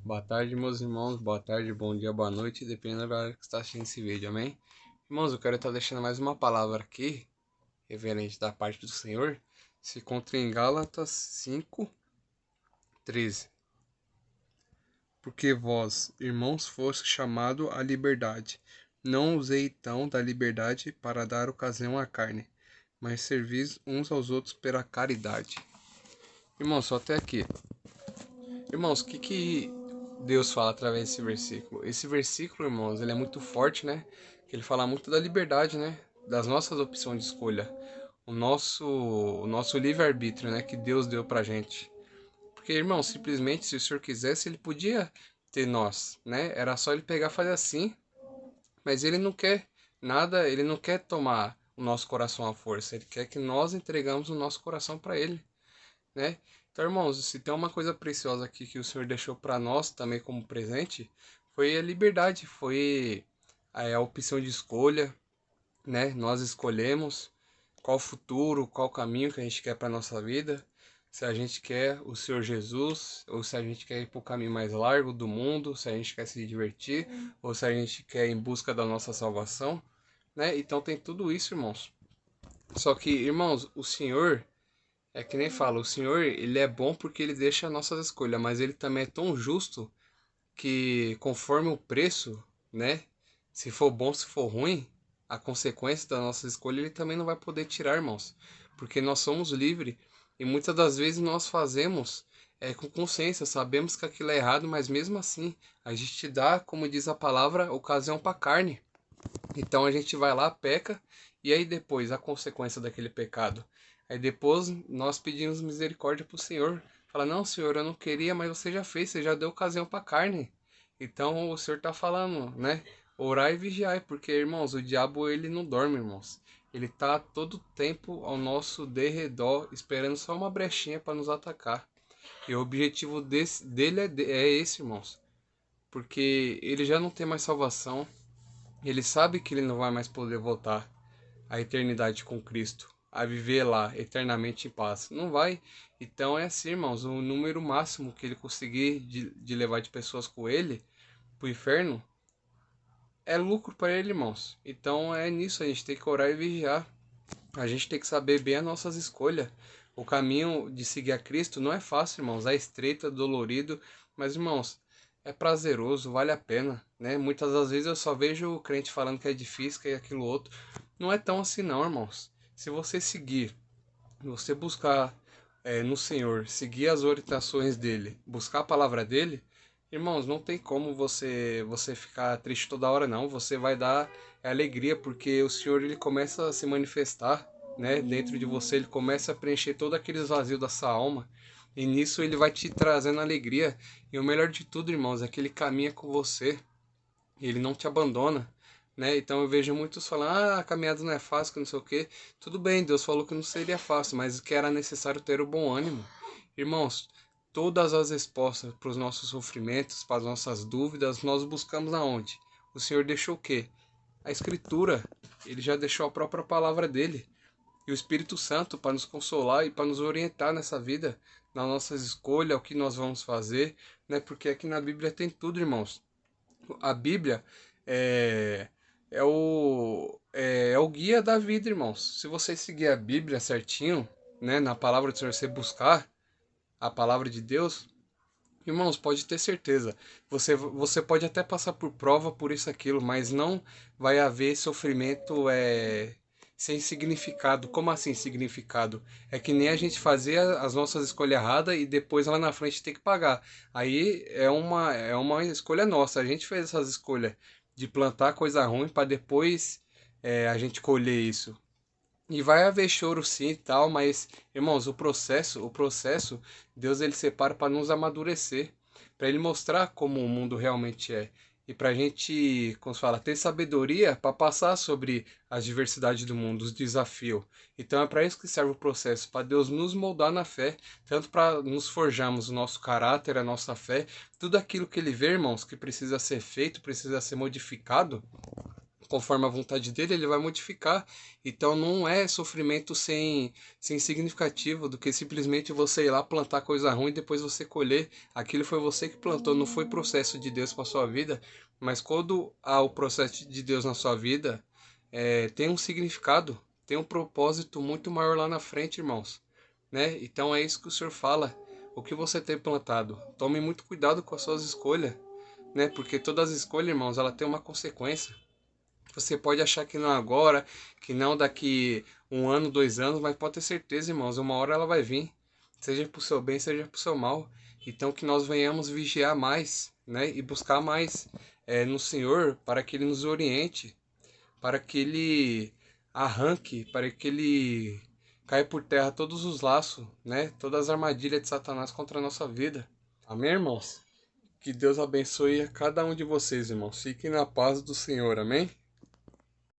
Boa tarde, meus irmãos. Boa tarde, bom dia, boa noite, dependendo da hora que você está assistindo esse vídeo, amém? Irmãos, eu quero estar deixando mais uma palavra aqui, reverente da parte do Senhor. Se encontra em Gálatas 5:13. Porque vós, irmãos, foste chamado à liberdade. Não usei então da liberdade para dar ocasião à carne, mas servis uns aos outros pela caridade. Irmãos, só até aqui. Irmãos, o que Deus fala através desse versículo? Esse versículo, irmãos, ele é muito forte, né? Que ele fala muito da liberdade, né? Das nossas opções de escolha. O nosso livre-arbítrio, né? Que Deus deu pra gente. Porque, irmão, simplesmente, se o Senhor quisesse, ele podia ter nós, né? Era só ele pegar e fazer assim. Mas ele não quer nada, ele não quer tomar o nosso coração à força. Ele quer que nós entregamos o nosso coração para ele, né? Então, irmãos, se tem uma coisa preciosa aqui que o Senhor deixou para nós também como presente, foi a liberdade, foi a opção de escolha, né? Nós escolhemos qual futuro, qual caminho que a gente quer para nossa vida. Se a gente quer o Senhor Jesus, ou se a gente quer ir para o caminho mais largo do mundo, se a gente quer se divertir, ou se a gente quer ir em busca da nossa salvação, né? Então tem tudo isso, irmãos. Só que, irmãos, o Senhor é que nem fala, o Senhor, ele é bom porque ele deixa a nossas escolhas, mas ele também é tão justo que conforme o preço, né? Se for bom, se for ruim, a consequência da nossa escolha ele também não vai poder tirar, irmãos. Porque nós somos livres e muitas das vezes nós fazemos com consciência, sabemos que aquilo é errado, mas mesmo assim a gente dá, como diz a palavra, ocasião para carne. Então a gente vai lá, peca, e aí depois a consequência daquele pecado. Aí depois nós pedimos misericórdia para o Senhor. Fala, não, Senhor, eu não queria, mas você já fez, você já deu ocasião para a carne. Então o Senhor está falando, né? Orar e vigiar, porque, irmãos, o diabo ele não dorme, irmãos. Ele tá todo tempo ao nosso derredor, esperando só uma brechinha para nos atacar. E o objetivo dele é esse, irmãos. Porque ele já não tem mais salvação. Ele sabe que ele não vai mais poder voltar à eternidade com Cristo, a viver lá eternamente em paz. Não vai. Então é assim, irmãos, o número máximo que ele conseguir de levar de pessoas com ele pro inferno é lucro para ele, irmãos. Então é nisso, a gente tem que orar e vigiar. A gente tem que saber bem as nossas escolhas. O caminho de seguir a Cristo não é fácil, irmãos. É estreito, é dolorido, mas, irmãos, é prazeroso, vale a pena, né? Muitas das vezes eu só vejo o crente falando que é difícil, que é aquilo outro. Não é tão assim não, irmãos. Se você seguir, você buscar no Senhor, seguir as orientações dele, buscar a palavra dele, irmãos, não tem como você ficar triste toda hora não. Você vai dar alegria porque o Senhor ele começa a se manifestar, né, dentro de você, ele começa a preencher todo aquele vazio da sua alma. E nisso ele vai te trazendo alegria. E o melhor de tudo, irmãos, é que ele caminha com você. Ele não te abandona, né? Então eu vejo muitos falando, a caminhada não é fácil, que não sei o quê. Tudo bem, Deus falou que não seria fácil, mas que era necessário ter o bom ânimo. Irmãos, todas as respostas para os nossos sofrimentos, para as nossas dúvidas, nós buscamos aonde? O Senhor deixou o quê? A Escritura. Ele já deixou a própria palavra dele. E o Espírito Santo para nos consolar e para nos orientar nessa vida, nas nossas escolhas, o que nós vamos fazer, né? Porque aqui na Bíblia tem tudo, irmãos. A Bíblia é, é o guia da vida, irmãos. Se você seguir a Bíblia certinho, né, na palavra do Senhor, você buscar a palavra de Deus, irmãos, pode ter certeza. Você pode até passar por prova, por isso, aquilo, mas não vai haver sofrimento sem significado. Como assim significado? É que nem a gente fazer as nossas escolhas erradas e depois lá na frente ter que pagar. Aí é uma escolha nossa. A gente fez essas escolhas de plantar coisa ruim para depois a gente colher isso. E vai haver choro sim e tal, mas, irmãos, o processo, Deus ele separa para nos amadurecer, para ele mostrar como o mundo realmente é. E para a gente, como se fala, ter sabedoria para passar sobre as diversidades do mundo, os desafios. Então é para isso que serve o processo, para Deus nos moldar na fé, tanto para nos forjarmos o nosso caráter, a nossa fé, tudo aquilo que ele vê, irmãos, que precisa ser feito, precisa ser modificado, conforme a vontade dele, ele vai modificar. Então não é sofrimento sem significativo do que simplesmente você ir lá plantar coisa ruim e depois você colher. Aquilo foi você que plantou, não foi processo de Deus para sua vida. Mas quando há o processo de Deus na sua vida, tem um significado, tem um propósito muito maior lá na frente, irmãos. Né? Então é isso que o Senhor fala. O que você tem plantado? Tome muito cuidado com as suas escolhas, né? Porque todas as escolhas, irmãos, ela tem uma consequência. Você pode achar que não agora, que não daqui um ano, 2 anos, mas pode ter certeza, irmãos, uma hora ela vai vir, seja para o seu bem, seja para o seu mal. Então que nós venhamos vigiar mais, né, e buscar mais no Senhor para que Ele nos oriente, para que Ele arranque, para que Ele caia por terra todos os laços, né, todas as armadilhas de Satanás contra a nossa vida. Amém, irmãos? Que Deus abençoe a cada um de vocês, irmãos. Fiquem na paz do Senhor. Amém?